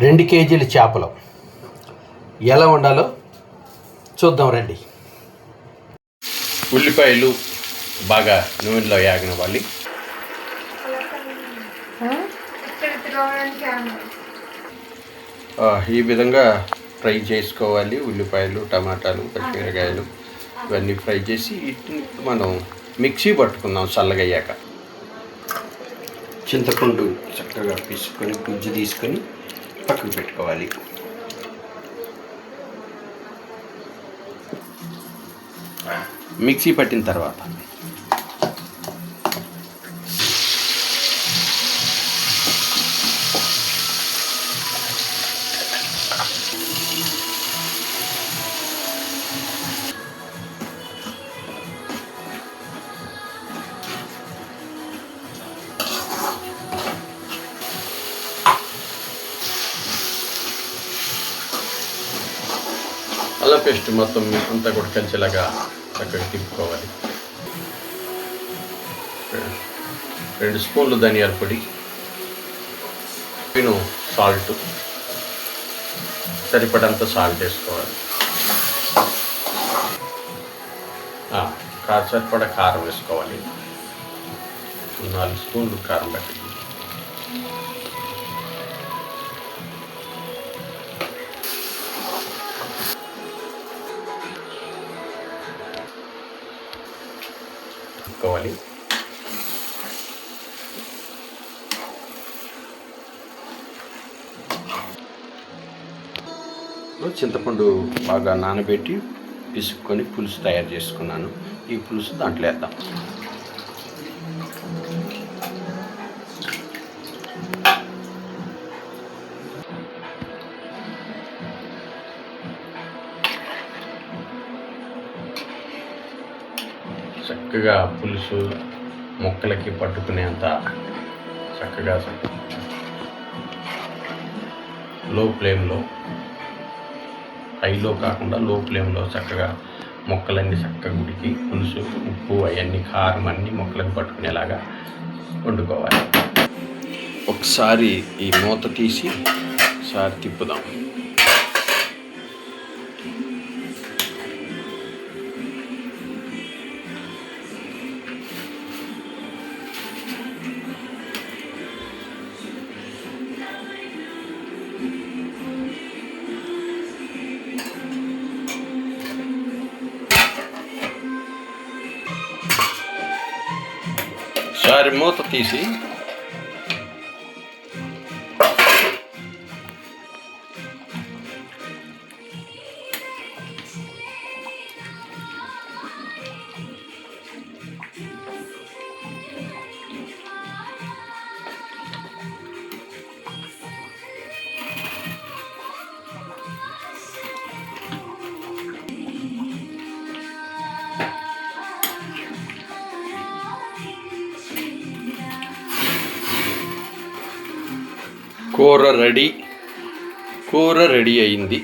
2 కేజీల చేపలు ఎలా వండాలో చూద్దాం రండి. ఉల్లిపాయలు బాగా నూనెలో యాగనివ్వాలి. ఈ విధంగా ఫ్రై చేసుకోవాలి. ఉల్లిపాయలు, టమాటాలు, పచ్చిమిరకాయలు ఇవన్నీ ఫ్రై చేసి వీటిని మనం మిక్సీ పట్టుకుందాం చల్లగయ్యాక. చింతపండు చక్కగా పీసుకొని గుజ్జు తీసుకొని పక్కకు పెట్టుకోవాలి. మిక్సీ పట్టిన తర్వాత అల్లం పేస్ట్ మొత్తం అంతా కూడా కలిసేలాగా చక్కగా తిప్పుకోవాలి. 2 స్పూన్లు ధనియాల పొడి, సాల్ట్, సరిపడంత సాల్ట్ వేసుకోవాలి. సరిపడా కారం వేసుకోవాలి. 4 స్పూన్లు కారం పెట్టి పెట్టుకోవాలి. చింతపండు బాగా నానబెట్టి పిసుక్కొని పులుసు తయారు చేసుకున్నాను. ఈ పులుసు దాంట్లో వేద్దాం. చక్కగా పులుసు ముక్కలకి పట్టుకునేంత చక్కగా లో ఫ్లేమ్లో, హైలో కాకుండా లో ఫ్లేమ్లో చక్కగా మొక్కలన్నీ చక్కగా ఉడికి పులుసు, ఉప్పు అవన్నీ కారం అన్నీ మొక్కలకు పట్టుకునేలాగా వండుకోవాలి. ఒకసారి ఈ మూత తీసి ఒకసారి తిప్పుదాం. ఒకసారి మూత తీసి కూర రెడీ అయింది.